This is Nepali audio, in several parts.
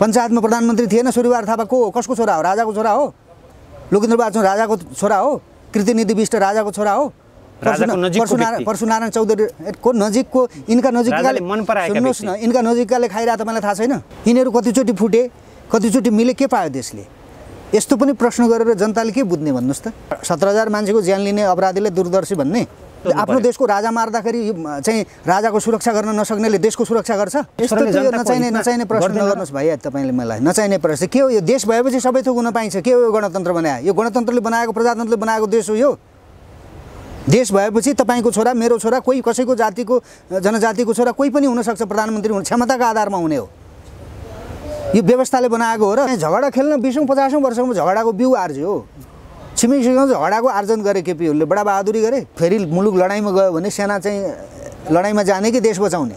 पञ्चायतमा प्रधानमन्त्री थिएन सूर्यबहादुर थापा को हो? कसको छोरा हो? राजाको छोरा हो। लोकेन्द्रबहादुर राजाको छोरा हो। कृतिनिधि विष्ट राजाको छोरा हो। परशुनारायण चौधरीको नजिकको इनका नजिककाले सुन्नुहोस् न, इनका नजिककाले खाइरह तपाईँलाई थाहा छैन? यिनीहरू कतिचोटि फुटे, कतिचोटि मिले, के पायो देशले? यस्तो पनि प्रश्न गरेर जनताले के बुझ्ने भन्नुहोस् त? 17,000 मान्छेको ज्यान लिने अपराधीले दूरदर्शी भन्ने? आफ्नो देशको राजा मार्दाखेरि चाहिँ राजाको सुरक्षा गर्न नसक्नेले देशको सुरक्षा गर्छ? यस्तो नचाहिने प्रश्न नगर्नुहोस् भाइ तपाईँले मलाई। नचाहिने प्रश्न के हो? यो देश भएपछि सबै थोक हुन पाइन्छ। के हो यो गणतन्त्र बनाए? यो गणतन्त्रले बनाएको, प्रजातन्त्रले बनाएको देश हो यो? देश भएपछि तपाईँको छोरा, मेरो छोरा, कोही कसैको जातिको जनजातिको छोरा कोही पनि हुनसक्छ प्रधानमन्त्री हुने, क्षमताको आधारमा हुने हो। यो व्यवस्थाले बनाएको हो। र झगडा खेल्न 20औं 50औं वर्षमा झगडाको बिउ आर्ज्यो हो। छिमेकीसँग झगडाको आर्जन गरे केपी ओलीले, बडा बहादुरी गरे। फेरि मुलुक लडाइँमा गयो भने सेना चाहिँ लडाइँमा जाने कि देश बचाउने?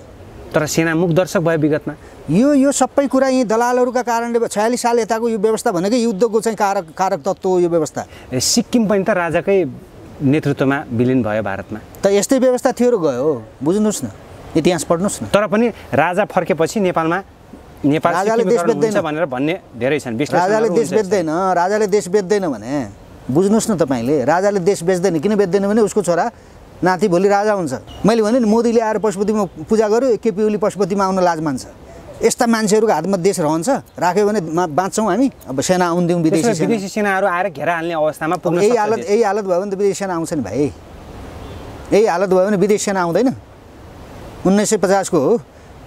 तर सेना मुख दर्शक भयो विगतमा। यो सबै कुरा यी दलालहरूका कारणले 46 साल यताको यो व्यवस्था भनेकै युद्धको चाहिँ कारक तत्त्व हो यो व्यवस्था। सिक्किम पनि त राजाकै नेतृत्वमा विलिन भयो भारतमा। त यस्तै व्यवस्था थियो र गयो, बुझ्नुहोस् न, इतिहास पढ्नुहोस् न। तर पनि राजा फर्केपछि नेपाल राजाले देश बेच्दैन भनेर भन्ने धेरै छन्। राजाले देश बेच्दैन, राजाले देश बेच्दैन भने बुझ्नुहोस् न तपाईँले। राजाले देश बेच्दैन। किन बेच्दैन भने उसको छोरा नाति भोलि राजा हुन्छ। मैले भने नि मोदीले आएर पशुपतिमा पूजा गर्यो, केपी ओली पशुपतिमा आउन लाज मान्छ। यस्ता मान्छेहरूको हातमा देश रहन्छ, राख्यो भने बाँच्छौँ हामी। अब सेना आउन दिउँ, विदेशी सेनाहरू आएर घेरा हाल्ने अवस्थामा पुग्न सक्छ। यही हालत भयो भने त विदेशी सेना आउँछ नि भाइ। यही हालत भयो भने विदेशी सेना आउँदैन। 1950 को हो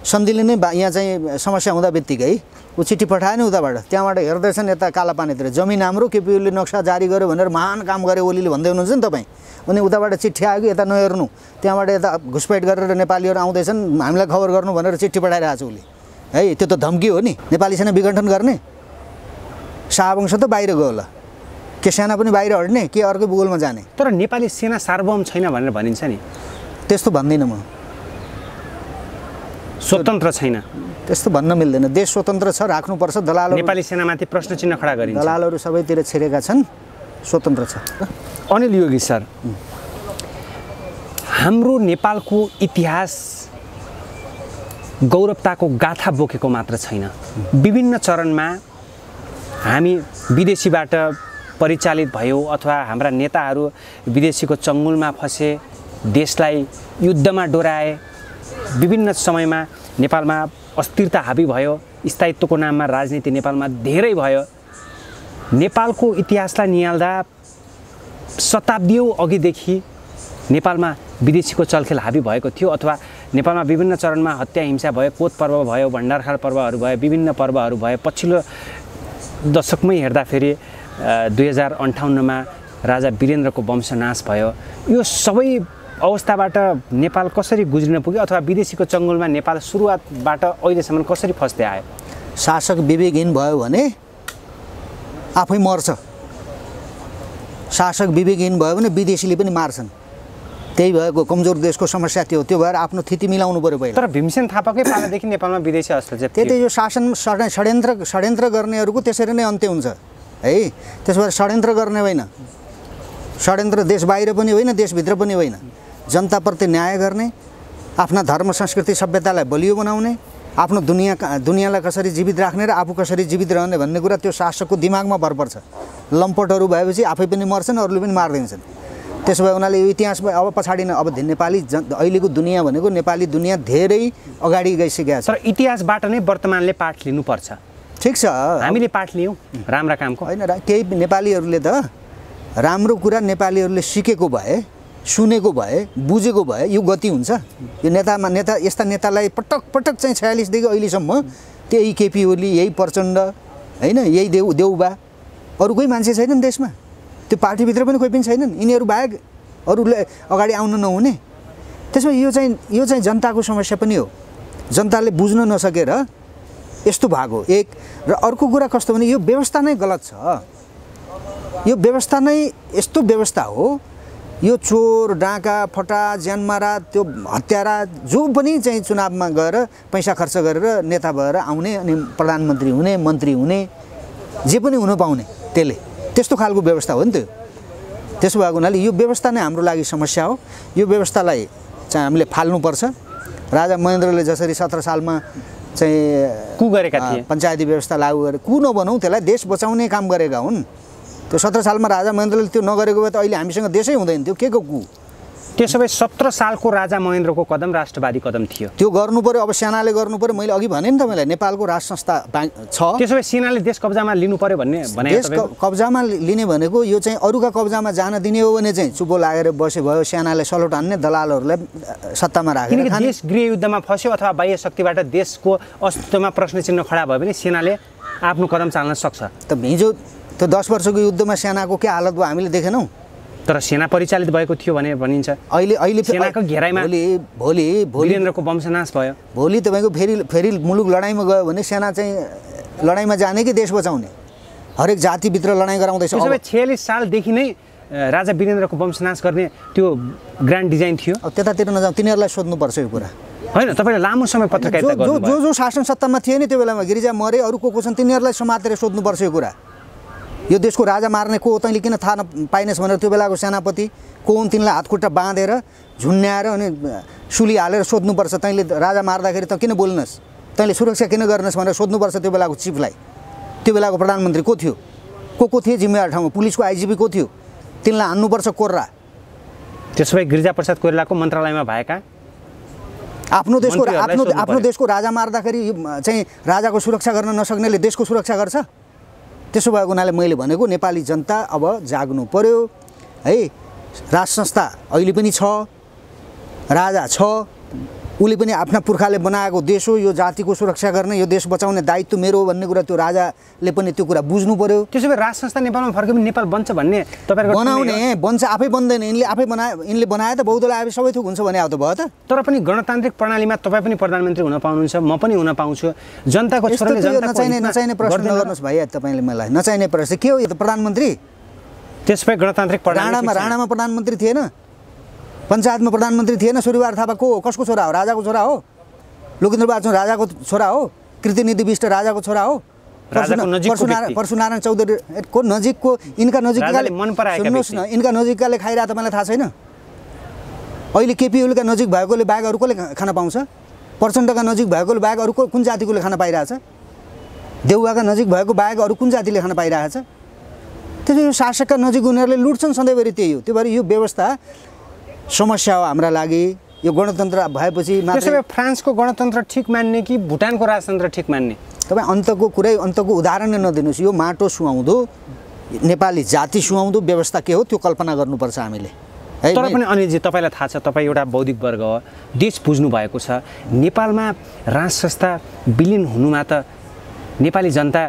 सन्धिले नै यहाँ चाहिँ समस्या हुँदा बित्तिकै ऊ चिठी पठायो नि उताबाट। त्यहाँबाट हेर्दैछन् यता कालापानीतिर जमिन हाम्रो, केपी ओलीले नक्सा जारी गर्यो भनेर महान काम गरे ओलीले भन्दै हुनुहुन्छ नि तपाईँ। अनि उताबाट चिठी आयो कि यता नहेर्नु, त्यहाँबाट यता घुसपैठ गरेर नेपालीहरू आउँदैछन्, हामीलाई खबर गर्नु भनेर चिठी पठाइरहेको छ उसले। है त्यो त धम्की हो नि। नेपाली सेना विघटन गर्ने? शाहवंश त बाहिर गयो होला, के सेना पनि बाहिर हट्ने, के अर्कै भूगोलमा जाने? तर नेपाली सेना सार्वभौम छैन भनेर भनिन्छ नि। त्यस्तो भन्दिनँ म। स्वतन्त्र छैन त्यस्तो भन्न मिल्दैन। देश स्वतन्त्र छ, राख्नुपर्छ। दलालहरू नेपाली सेनामाथि प्रश्न चिन्ह खडा गरिन्छ। दलालहरू सबैतिर छिरेका छन्, स्वतन्त्र छ। अनिल योगी सर, हाम्रो नेपालको इतिहास गौरवताको गाथा बोकेको मात्र छैन। विभिन्न चरणमा हामी विदेशीबाट परिचालित भयो अथवा हाम्रा नेताहरू विदेशीको चङ्गुलमा फसे, देशलाई युद्धमा डोराए। विभिन्न समयमा नेपालमा अस्थिरता हाबी भयो, स्थायित्वको नाममा राजनीति नेपालमा धेरै भयो। नेपालको इतिहासलाई निहाल्दा शताब्दीौँ अघिदेखि नेपालमा विदेशीको चलखेल हाबी भएको थियो अथवा नेपालमा विभिन्न चरणमा हत्या हिंसा भयो, कोत पर्व भयो, भण्डारखाल पर्वहरू भयो, विभिन्न पर्वहरू भयो। पछिल्लो दशकमै हेर्दाखेरि 2058मा राजा वीरेन्द्रको वंशनाश भयो। यो सबै अवस्थाबाट नेपाल कसरी गुज्रिन पुग्यो अथवा विदेशीको चङ्गुलमा नेपाल सुरुवातबाट अहिलेसम्म कसरी फस्दै आयो? शासक विवेकहीन भयो भने आफै मर्छ। शासक विवेकहीन भयो भने विदेशीले पनि मार्छन्। त्यही भएको कमजोर देशको समस्या त्यो भएर आफ्नो स्थिति मिलाउनु पर्यो पहिला। तर भीमसेन थापाकै पालादेखि नेपालमा विदेशी हस्तक्षेप त्यही यो शासन षड्यन्त्र गर्नेहरूको त्यसरी नै अन्त्य हुन्छ है। त्यसो भएर षड्यन्त्र गर्ने होइन, षड्यन्त्र देश बाहिर पनि होइन, देशभित्र पनि होइन। जनताप्रति न्याय गर्ने, आफ्ना धर्म संस्कृति सभ्यतालाई बलियो बनाउने, आफ्नो दुनियाँलाई कसरी जीवित राख्ने र आफू कसरी जीवित रहने भन्ने कुरा त्यो शासकको दिमागमा भर पर्छ। लम्पटहरू भएपछि आफै पनि मर्छन्, अरूले पनि मारिदिन्छन्। त्यसो भए उनीहरूले यो इतिहासमा अब पछाडि अब नेपाली अहिलेको दुनियाँ भनेको नेपाली दुनियाँ धेरै अगाडि गइसकेको छ। तर इतिहासबाट नै वर्तमानले पाठ लिनुपर्छ। ठिक छ, हामीले पाठ लियौँ राम्रा कामको होइन। केही नेपालीहरूले त राम्रो कुरा नेपालीहरूले सिकेको भए, सुनेको भए, बुझेको भए यो गति हुन्छ। यो नेता यस्ता नेतालाई पटक चाहिँ 46 देखि अहिलेसम्म त्यही केपी ओली, यही प्रचण्ड होइन, यही देउबा, अरू कोही मान्छे छैनन् देशमा। त्यो पार्टीभित्र पनि कोही पनि छैनन्। यिनीहरू बाहेक अरूले अगाडि आउन नहुने। त्यसमा यो चाहिँ जनताको समस्या पनि हो। जनताले बुझ्न नसकेर यस्तो भएको एक। र अर्को कुरा कस्तो भने यो व्यवस्था नै गलत छ। यो व्यवस्था नै यस्तो व्यवस्था हो, यो चोर डाका फटा ज्यानमारा त्यो हत्यारा जो पनि चाहिँ चुनावमा गएर पैसा खर्च गरेर नेता भएर आउने अनि प्रधानमन्त्री हुने, मन्त्री हुने, जे पनि हुन पाउने, त्यस्तो खालको व्यवस्था हो नि त्यो। त्यसो भएको हुनाले यो व्यवस्था नै हाम्रो लागि समस्या हो। यो व्यवस्थालाई चाहिँ हामीले फाल्नुपर्छ। राजा महेन्द्रले जसरी 17 सालमा चाहिँ कु गरेका थिए, पञ्चायती व्यवस्था लागू गरे, कु नभनौँ त्यसलाई, देश बचाउने काम गरेका हुन्। त्यो 17 सालमा राजा महेन्द्रले त्यो नगरेको भए त अहिले हामीसँग देशै हुँदैन थियो, के को कु। त्यसो भए 17 सालको राजा महेन्द्रको कदम राष्ट्रवादी कदम थियो, त्यो गर्नु पर्यो। अब सेनाले गर्नु पर्यो। मैले अघि भने नि तपाईँलाई नेपालको राज संस्था छ। त्यसो भए सेनाले देश कब्जामा लिनु पर्यो भन्ने देश कब्जामा लिने भनेको यो चाहिँ अरूका कब्जामा जान दिने हो भने चाहिँ चुप्पो लागेर बसे भयो, सेनाले सलोट हान्ने, दलालहरूलाई सत्तामा राखेर किनकि देश गृहयुद्धमा फस्यो अथवा बाह्य शक्तिबाट देशको अस्तित्वमा प्रश्न चिन्ह खडा भयो भने सेनाले आफ्नो कदम चाल्न सक्छ। त हिजो त्यो 10 वर्षको युद्धमा सेनाको के हालत भयो हामीले देखेनौँ। तर सेना परिचालित भएको थियो भने भनिन्छ। अहिले सेनाको घेराइमा भोलि वीरेन्द्रको वंशनाश भयो। भोलि तपाईँको फेरि मुलुक लडाइँमा गयो भने सेना चाहिँ लडाइँमा जाने कि देश बचाउने, हरेक जातिभित्र लडाइँ गराउँदैछ। त्यसो भए 46 सालदेखि नै राजा वीरेन्द्रको वंशनाश गर्ने त्यो ग्रान्ड डिजाइन थियो। अब त्यतातिर नजाउँ, तिनीहरूलाई सोध्नुपर्छ यो कुरा। होइन, तपाईँले लामो समय पत्रकारिता गर्नुभयो। जो शासन सत्तामा थिए नि त्यो बेलामा, गिरिजा मरे, अरू को छन्, तिनीहरूलाई समातेर सोध्नुपर्छ यो कुरा। यो देशको राजा मार्ने को हो तैँले किन थाहा नपाइनेस् भनेर त्यो बेलाको सेनापति को हुन्, तिनलाई हातखुट्टा बाँधेर झुन्ड्याएर अनि सुली हालेर सोध्नुपर्छ, तैँले राजा मार्दाखेरि त किन बोल्नुहोस्, तैँले सुरक्षा किन गर्नुहोस् भनेर सोध्नुपर्छ त्यो बेलाको चिफलाई। त्यो बेलाको प्रधानमन्त्री को थियो, को थिए जिम्मेवार ठाउँमा, पुलिसको आइजिपी को थियो, तिनलाई हान्नुपर्छ कोर्रा। त्यसो भए गिरिजाप्रसाद कोइरालाको मन्त्रालयमा भएका आफ्नो देशको राजा मार्दाखेरि चाहिँ राजाको सुरक्षा गर्न नसक्नेले देशको सुरक्षा गर्छ। त्यसो भएको हुनाले मैले भनेको नेपाली जनता अब जाग्नु पर्यो है। राज संस्था अहिले पनि छ, राजा छ, उसले पनि आफ्ना पुर्खाले बनाएको देश हो, यो जातिको सुरक्षा गर्ने, यो देश बचाउने दायित्व मेरो हो भन्ने कुरा त्यो राजाले पनि त्यो कुरा बुझ्नु पर्यो। त्यसो भए राज संस्था नेपालमा फर्के पनि नेपाल बन्छ भन्ने तपाईँको बनाउने बन्छ, आफै बन्दैन, यिनले आफै यिनले बनाए त बौद्धलाई आफै सबै थोक हुन्छ भने आउँदा भयो त। तर पनि गणतान्त्रिक प्रणालीमा तपाईँ पनि प्रधानमन्त्री हुन पाउनुहुन्छ, म पनि हुन पाउँछु, जनताको छोराले नचाहिने प्रश्न नगर्नुहोस् भाइ, तपाईँले मलाई नचाहिने प्रश्न के हो यो त प्रधानमन्त्री। त्यसपछि गणतान्त्रिक प्रणाली राणामा प्रधानमन्त्री थिएन, पञ्चायतमा प्रधानमन्त्री थिएन, सूर्यबहादुर थापा को हो, कसको छोरा हो, राजाको छोरा हो, लोकेन्द्रबहादुर राजाको छोरा हो, कृतिनिधि बिष्ट राजाको छोरा हो, परशुनारायण चौधरी को नजिकको, यिनका नजिककाले सुन्नुहोस् न, यिनका नजिककाले खाइरहेको तपाईँलाई थाहा छैन। अहिले केपी ओलीका नजिक भएकोले बाहेक अरू कसले खान पाउँछ, प्रचण्डका नजिक भएकोले बाहेक अरू कुन जातिकोले खान पाइरहेछ, देउवाका नजिक भएको बाहेक अरू कुन जातिले खान पाइरहेछ। त्यसो यो शासकका नजिक उनीहरूले लुट्छन् सधैँभरि, त्यही हो। त्यो भएर यो व्यवस्था समस्या हो हाम्रा लागि। यो गणतन्त्र भएपछि मात्रै फ्रान्सको गणतन्त्र ठिक मान्ने कि भुटानको राजतन्त्र ठिक मान्ने? तपाईँ अन्तको उदाहरण नै नदिनुहोस्। यो माटो सुहाउँदो नेपाली जाति सुहाउँदो व्यवस्था के हो त्यो कल्पना गर्नुपर्छ हामीले। तर पनि अनिलजी, तपाईँलाई थाहा छ, तपाईँ एउटा बौद्धिक वर्ग हो, देश बुझ्नु भएको छ, नेपालमा राज संस्था विलिन हुनुमा त नेपाली जनता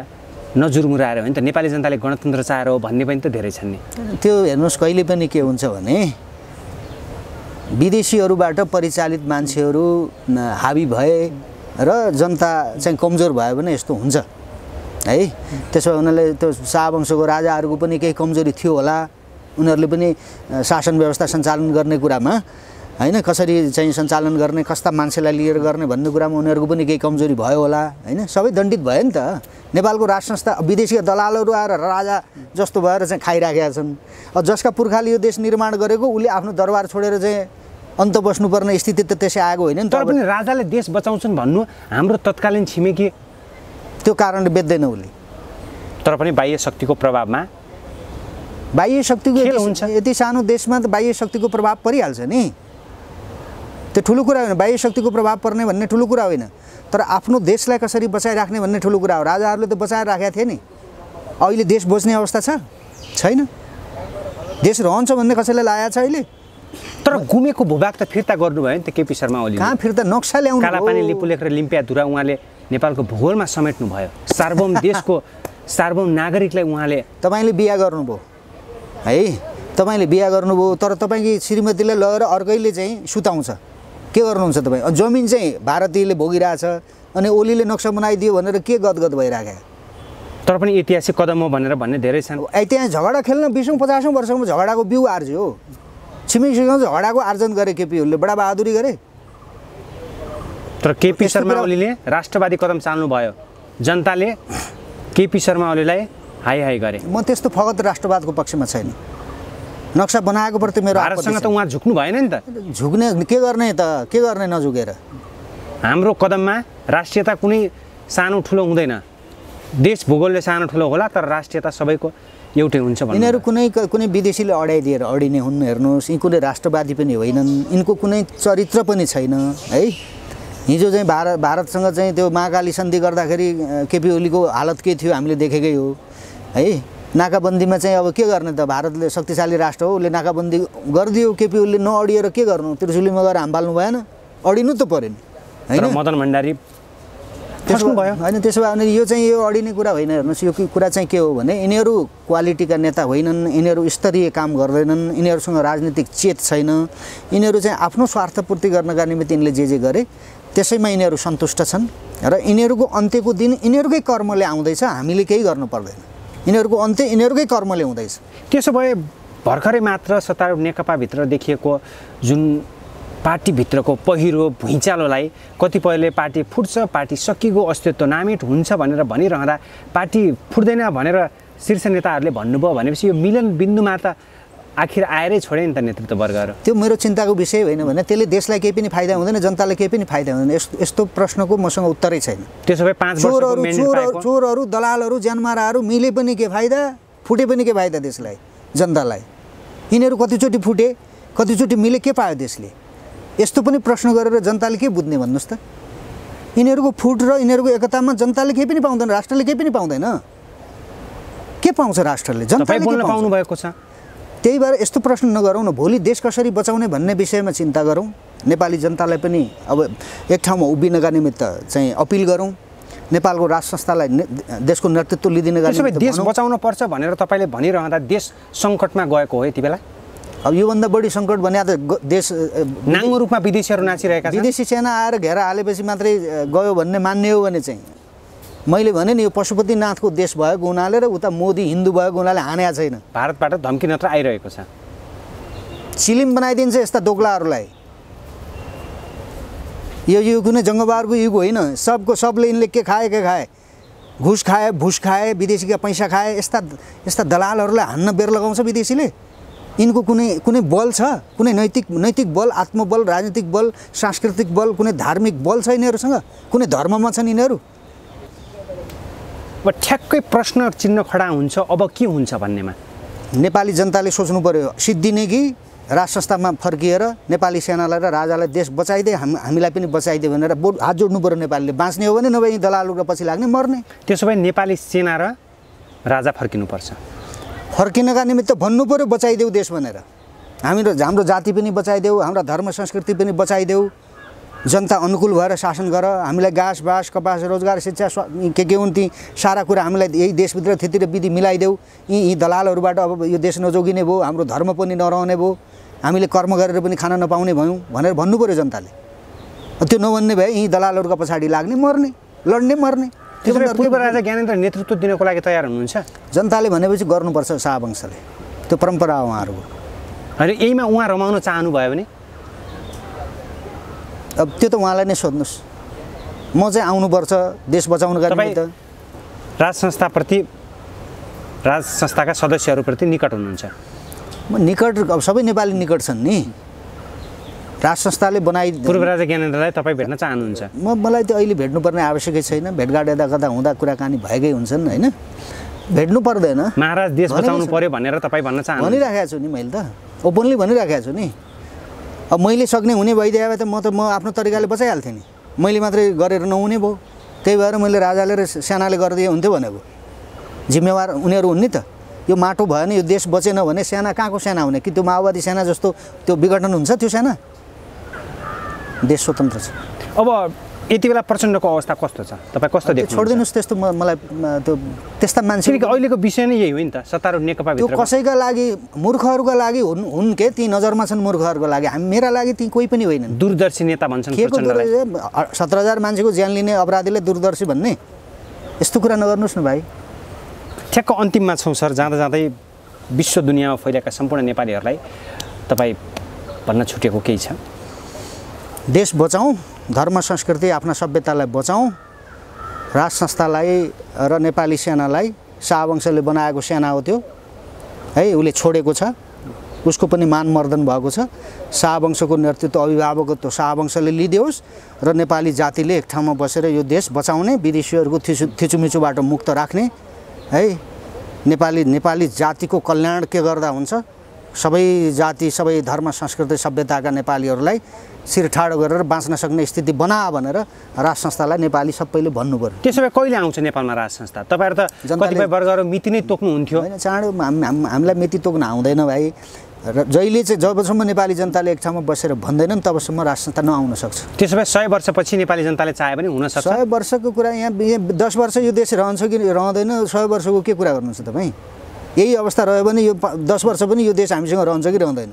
नजुर्मुराएर हो नि त, नेपाली जनताले गणतन्त्र चाहेर हो भन्ने पनि त धेरै छन् नि। त्यो हेर्नुहोस्, कहिले पनि के हुन्छ भने विदेशीहरूबाट परिचालित मान्छेहरू हावी भए र जनता चाहिँ कमजोर भयो भने यस्तो हुन्छ है। त्यसो उनीहरूले त्यो शाहवंशको राजाहरूको पनि केही कमजोरी थियो होला, उनीहरूले पनि शासन व्यवस्था सञ्चालन गर्ने कुरामा हैन, कसरी चाहिँ सञ्चालन गर्ने, कस्ता मान्छेलाई लिएर गर्ने भन्ने कुरामा उनीहरूको पनि केही कमजोरी भयो होला हैन। सबै दण्डित भयो नि त। नेपालको राज संस्था विदेशी दलालहरू आएर राजा जस्तो भएर चाहिँ खाइराखेका छन्। अब जसका पुर्खाले यो देश निर्माण गरेको उसले आफ्नो दरबार छोडेर चाहिँ अन्त बस्नुपर्ने स्थिति त त्यसै आएको होइन नि। तर पनि राजाले देश बचाउँछन् भन्नु हाम्रो तत्कालीन छिमेकी त्यो कारणले बेच्दैन उसले। तर पनि बाह्य शक्तिको प्रभावमा, बाह्य शक्तिको यति सानो देशमा त बाह्य शक्तिको प्रभाव परिहाल्छ नि, त्यो ठुलो कुरा होइन। बाह्य शक्तिको प्रभाव पर्ने भन्ने ठुलो कुरा होइन, तर आफ्नो देशलाई कसरी बचाइराख्ने भन्ने ठुलो कुरा हो। राजाहरूले त बचाएर राखेका थिए नि। अहिले देश बच्ने अवस्था छैन, देश रहन्छ भन्ने कसैलाई लागेको छ अहिले। तर गुमेको भूभाग त फिर्ता गर्नुभयो नि त केपी शर्मा ओली। कहाँ फिर्ता, नक्सा ल्याउनु, कालापानी लिपुलेख र लिम्पियाधुरा उहाँले नेपालको भूगोलमा समेट्नु भयो। सार्वभौम देशको सार्वभौम नागरिकलाई उहाँले, तपाईँले बिहा गर्नुभयो है, तपाईँले बिहा गर्नुभयो, तर तपाईँकी श्रीमतीलाई लगेर अर्कैले चाहिँ सुताउँछ, के गर्नुहुन्छ तपाईँ? जमिन चाहिँ भारतीयले भोगिरहेछ अनि ओलीले नक्सा बनाइदियो भनेर के गदगद भइरहेको। तर पनि ऐतिहासिक कदम हो भनेर भन्ने धेरै छन्। त्यहाँ झगडा खेल्न 20औँ-50औँ वर्षमा झगडाको बिउ आर्ज्यो, छिमेकीसँग झगडाको आर्जन गरे केपी ओलीले, बडा बहादुरी गरे। तर केपी शर्मा ओलीले राष्ट्रवादी कदम चाल्नुभयो, जनताले केपी शर्मा ओलीलाई हाई हाई गरे। म त्यस्तो फगत राष्ट्रवादको पक्षमा छैन। नक्सा बनाएको प्रति मेरो भारतसँग त उहाँ झुक्नु भएन नि त। झुक्ने के गर्ने त, के गर्ने नझुकेर? हाम्रो कदममा राष्ट्रियता कुनै सानो ठुलो हुँदैन। देश भूगोलले सानो ठुलो होला तर राष्ट्रियता सबैको एउटै हुन्छ भन्नु। यिनीहरू कुनै विदेशीले अडाइदिएर अडिने हुन्। हेर्नुहोस्, यी कुनै राष्ट्रवादी पनि होइनन्, यिनको कुनै चरित्र पनि छैन है। हिजो चाहिँ भारतसँग चाहिँ त्यो महाकाली सन्धि गर्दाखेरि केपी ओलीको हालत के थियो हामीले देखेकै हो है। नाकाबन्दीमा चाहिँ अब के गर्ने त, भारतले शक्तिशाली राष्ट्र हो, उसले नाकाबन्दी गरिदियो, केपी ओलीले नअडिएर के गर्नु, त्रिशुलीमा गएर हाम्फाल्नु भएन, अडिनु त पऱ्यो नि होइन। मदन भण्डारी त्यसो भयो होइन, त्यसो भए भने यो चाहिँ यो अडिने कुरा होइन। हेर्नुहोस्, यो कुरा चाहिँ के हो भने यिनीहरू क्वालिटीका नेता होइनन्, यिनीहरू स्तरीय काम गर्दैनन्, यिनीहरूसँग राजनीतिक चेत छैन। यिनीहरू चाहिँ आफ्नो स्वार्थपूर्ति गर्नका निमित्त यिनले जे गरे त्यसैमा यिनीहरू सन्तुष्ट छन् र यिनीहरूको अन्त्यको दिन यिनीहरूकै कर्मले आउँदैछ, हामीले केही गर्नु पर्दैन। यिनीहरूको अन्त्य यिनीहरूकै कर्मले हुँदैछ। त्यसो भए भर्खरै मात्र सत्तारूढ नेकपाभित्र देखिएको जुन पार्टीभित्रको पहिरो भुइँचालोलाई कतिपयले पार्टी फुट्छ, पार्टी सकिएको, अस्तित्व नामित हुन्छ भनेर भनिरहँदा पार्टी फुट्दैन भनेर शीर्ष नेताहरूले भन्नुभयो भनेपछि यो मिलन बिन्दुमा त आखिर आएरै छोडे नि त नेतृत्व वर्गहरू। त्यो मेरो चिन्ताको विषय होइन भने त्यसले देशलाई केही पनि फाइदा हुँदैन, जनतालाई केही पनि फाइदा हुँदैन। यस्तो प्रश्नको मसँग उत्तरै छैन। त्यसो भए 5 वर्षको चोरहरू दलालहरू ज्यानमाराहरू मिले पनि के फाइदा, फुटे पनि के फाइदा देशलाई जनतालाई। यिनीहरू कतिचोटि फुटे, कतिचोटि मिले, के पायो देशले? यस्तो पनि प्रश्न गरेर जनताले के बुझ्ने भन्नुहोस् त? यिनीहरूको फुट र यिनीहरूको एकतामा जनताले केही पनि पाउँदैन, राष्ट्रले केही पनि पाउँदैन। के पाउँछ राष्ट्रले? जनताले बोल्न पाउनु भएको छ। त्यही भएर यस्तो प्रश्न नगरौँ न। भोलि देश कसरी बचाउने भन्ने विषयमा चिन्ता गरौँ। नेपाली जनतालाई पनि अब एक ठाउँमा उभिनका निमित्त चाहिँ अपिल गरौँ। नेपालको राज संस्थालाई देशको नेतृत्व लिदिनका निमित्त देश बचाउन पर्छ भनेर तपाईँले भनिरहँदा देश सङ्कटमा गएको हो यति बेला? अब योभन्दा बढी सङ्कट भने त देश नाङ्गो रूपमा विदेशीहरू नाचिरहेका छन्। विदेशी सेना आएर घेरा हालेपछि मात्रै गयो भन्ने मान्ने हो भने चाहिँ मैले भने नि यो पशुपतिनाथको देश भएको हुनाले र उता मोदी हिन्दू भएको हुनाले हानेको छैन। भारतबाट धम्की नत्र आइरहेको छ। चिलिम बनाइदिन्छ यस्ता दोक्लाहरूलाई। यो कुनै जङ्गबहादुरको युग होइन। सबले यिनले के खाए, घुस खाए, भुस खाए, विदेशीका पैसा खाए। यस्ता दलालहरूलाई हान्न बेर लगाउँछ विदेशीले। यिनको कुनै बल छ? कुनै नैतिक बल, आत्मबल, राजनीतिक बल, सांस्कृतिक बल, कुनै धार्मिक बल छ यिनीहरूसँग? कुनै धर्ममा छन् यिनीहरू? अब ठ्याक्कै प्रश्न चिन्ह खडा हुन्छ, अब के हुन्छ भन्नेमा नेपाली जनताले सोच्नु पर्यो। सिद्धिने कि राज संस्थामा फर्किएर नेपाली सेनालाई र राजालाई देश बचाइदे, हामीलाई पनि बचाइदे भनेर हात जोड्नु पर्यो नेपालीले। बाँच्ने हो भने, नभए दलालहरूको पछि लाग्ने, मर्ने। त्यसो भए नेपाली सेना र राजा फर्किनुपर्छ। फर्किनका निमित्त भन्नु पर्यो बचाइदेऊ देश भनेर। हाम्रो जाति पनि बचाइदेऊ, हाम्रो धर्म संस्कृति पनि बचाइदेऊ, जनता अनुकूल भएर शासन गर, हामीलाई घाँस बाँस कपास रोजगार शिक्षा के हुन् ती सारा कुरा हामीलाई यही देशभित्र थितिर विधि मिलाइदेऊ। यी दलालहरूबाट अब यो देश नजोगिने भयो, हाम्रो धर्म पनि नरहने भयो, हामीले कर्म गरेर पनि खान नपाउने भयौँ भनेर भन्नु पर्यो जनताले। त्यो नभन्ने भए यी दलालहरूका पछाडि लाग्ने, मर्ने, लड्ने, मर्ने। पूर्व राजा ज्ञानेन्द्र नेतृत्व दिनको लागि तयार हुनुहुन्छ? जनताले भनेपछि गर्नुपर्छ शाहवंशले। त्यो परम्परा हो उहाँहरूको। होइन, यहीमा उहाँ रमाउन चाहनुभयो भने अब त्यो त उहाँलाई नै सोध्नुहोस्। म चाहिँ आउनुपर्छ देश बचाउनका निमित्त। राज संस्थाका सदस्यहरूप्रति निकट हुनुहुन्छ? म निकट, अब सबै नेपाली निकट छन् नि। राज संस्थाले पूर्व राजा ज्ञानेन्द्रलाई तपाईँ भेट्न चाहनुहुन्छ? मलाई त अहिले भेट्नुपर्ने आवश्यकै छैन। भेटघाट यता कता हुँदा कुराकानी भएकै हुन्छन् होइन, भेट्नु पर्दैन। महाराज देश बचाउनु पर्यो भनेर तपाईँ भन्न चाहनुहुन्छ? भनिराखेको छु नि, मैले त ओपनली भनिराखेको छु नि। अब मैले सक्ने हुने भइदिए भए त म आफ्नो तरिकाले बचाइहाल्थेँ नि। मैले मात्रै गरेर नहुने भयो, त्यही भएर मैले राजाले र सेनाले गरिदिए हुन्थ्यो भनेको। जिम्मेवार उनीहरू हुन् नि त। यो माटो भएन, यो देश बचेन भने सेना कहाँको सेना हुने? कि त्यो माओवादी सेना जस्तो त्यो विघटन हुन्छ त्यो सेना? देश स्वतन्त्र छ। अब यति बेला प्रचण्डको अवस्था कस्तो छ तपाईँ कस्तो देख्नुहुन्छ? छोडिदिनुहोस् त्यस्तो। मलाई त्यो त्यस्ता मान्छे अहिलेको विषय नै यही हो नि त, सत्तारूढ नेकपा भित्र। त्यो कसैका लागि, मूर्खहरूका लागि हुन् के? ती नजरमा छन् मूर्खहरूको लागि। मेरा लागि ती कोही पनि होइनन्। दूरदर्शी नेता भन्छन् प्रचण्डलाई। 17,000 मान्छेको ज्यान लिने अपराधीले दूरदर्शी भन्ने? यस्तो कुरा नगर्नुहोस् न भाइ। ठ्याक्क अन्तिममा छौँ सर, जाँदा जाँदै विश्व दुनियाँमा फैलिएका सम्पूर्ण नेपालीहरूलाई तपाईँ भन्न छुटेको केही छ? देश बचाउँ, धर्म संस्कृति आफ्ना सभ्यतालाई बचाउँ, राज संस्थालाई र नेपाली सेनालाई शाहवंशले बनाएको सेना हो त्यो है, उसले छोडेको छ। उसको पनि मानमर्दन भएको छ। शाहवंशको नेतृत्व अभिभावकत्व शाहवंशले लिदियोस् र नेपाली जातिले एक ठाउँमा बसेर यो देश बचाउने, विदेशीहरूको थिचुमिचुबाट मुक्त राख्ने है। नेपाली जातिको कल्याण के गर्दा हुन्छ, सबै जाति सबै धर्म संस्कृति सभ्यताका नेपालीहरूलाई शिर ठाडो गरेर बाँच्न सक्ने स्थिति बना भनेर राज संस्थालाई नेपाली सबैले भन्नु पर्यो। त्यसो भए कहिले आउँछ नेपालमा राज संस्था? तपाईँहरू त कतिपय वर्गहरू मिति नै तोक्नुहुन्थ्यो। होइन, चाँडो हामीलाई मिति तोक्न आउँदैन भाइ। र जहिले चाहिँ जबसम्म नेपाली जनताले एक ठाउँमा बसेर भन्दैनन् तबसम्म राज संस्था नआउन सक्छ। त्यसो भए 100 वर्षपछि नेपाली जनताले चाहे पनि हुन सक्छ। 100 वर्षको कुरा यहाँ 10 वर्ष यो देश रहन्छ कि रहँदैन, 100 वर्षको के कुरा गर्नुहुन्छ तपाईँ? यही अवस्था रह्यो भने यो 10 वर्ष पनि यो देश हामीसँग रहन्छ कि रहँदैन?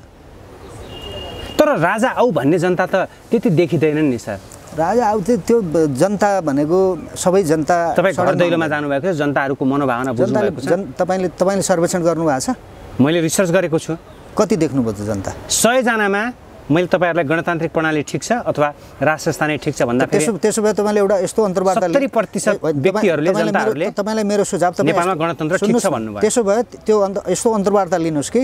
तर राजा आऊ भन्ने जनता त त्यति देखिँदैनन् नि सर। राजा आऊ त्यो जनता भनेको सबै जनता। तपाईँ घर दैलोमा जानुभएको छ, जनताहरूको मनोभावना बुझ्नुभएको छ। तपाईँले सर्वेक्षण गर्नुभएको छ? मैले रिसर्च गरेको छु। कति देख्नुभयो त जनता? 100 जनामा मैले तपाईँहरूलाई गणतान्त्रिक प्रणाली ठिक छ अथवा राज संस्था नै ठिक छ भन्दा त्यसो भए तपाईँले एउटा यस्तो अन्तर्वार्ता 70% व्यक्तिहरूले जनताहरूले तपाईँलाई मेरो सुझाव नेपालमा गणतन्त्र ठिक छ भन्नुभयो। त्यसो भए त्यो यस्तो अन्तर्वार्ता लिनुहोस् कि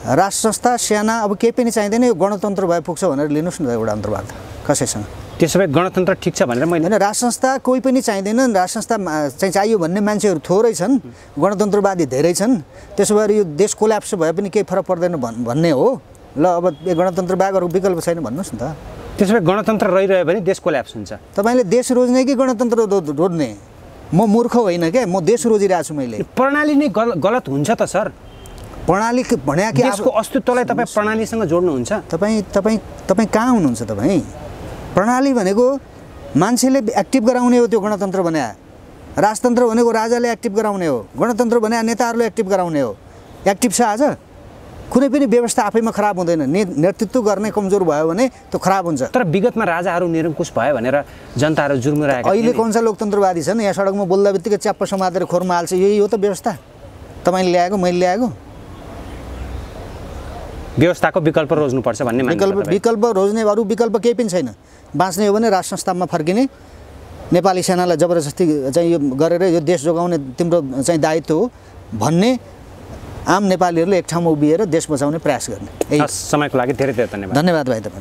राज संस्था सेना अब केही पनि चाहिँदैन, यो गणतन्त्र भए पुग्छ भनेर लिनुहोस् न एउटा अन्तर्वार्ता कसैसँग। त्यसो भए गणतन्त्र ठिक छ भनेर मैले होइन, राज संस्था कोही पनि चाहिँदैन, राज संस्था चाहिँ चाहियो भन्ने मान्छेहरू थोरै छन्, गणतन्त्रवादी धेरै छन्। त्यसो भएर यो देश कोल्याप्स भए पनि केही फरक पर्दैन भन्ने हो। ल अब गणतन्त्र बाहेक अरू विकल्प छैन भन्नुहोस् न त। त्यसो भए गणतन्त्र रहिरह्यो भने देश कोल्याप्स हुन्छ। तपाईँले देश रोज्ने कि गणतन्त्र रोज्ने? म मूर्ख होइन क्या, म देश रोजिरहेको छु। मैले प्रणाली नै गलत हुन्छ त सर। प्रणाली भन्या कि देशको अस्तित्वलाई तपाईँ प्रणालीसँग जोड्नुहुन्छ? तपाईँ कहाँ हुनुहुन्छ? तपाईँ प्रणाली भनेको मान्छेले एक्टिभ गराउने हो, त्यो गणतन्त्र भन्या। राजतन्त्र भनेको राजाले एक्टिभ गराउने हो, गणतन्त्र भन्या नेताहरूले एक्टिभ गराउने हो। एक्टिभ छ आज? कुनै पनि व्यवस्था आफैमा खराब हुँदैन, नेतृत्व गर्ने कमजोर भयो भने त्यो खराब हुन्छ। तर विगतमा राजाहरू निरङ्कुश भयो भनेर जनताहरू जुर्मिरहेका थिए। अहिले कौन सा लोकतन्त्रवादी छन्? यहाँ सडकमा बोल्दा बित्तिकै च्याप्प समातेर खोरमा हाल्छ, यही हो त व्यवस्था? तपाईँले ल्याएको, मैले ल्याएको? व्यवस्थाको विकल्प रोज्नुपर्छ भन्ने विकल्प रोज्ने अरू विकल्प केही पनि छैन। बाँच्ने हो भने राज संस्थामा फर्किने, नेपाली सेनालाई जबरजस्ती चाहिँ यो गरेर यो देश जोगाउने तिम्रो चाहिँ दायित्व हो भन्ने आम नेपालीहरूले एक ठाउँमा उभिएर देश बचाउने प्रयास गर्ने। समयको लागि धेरै धेरै धन्यवाद। धन्यवाद भाइ तपाईँ।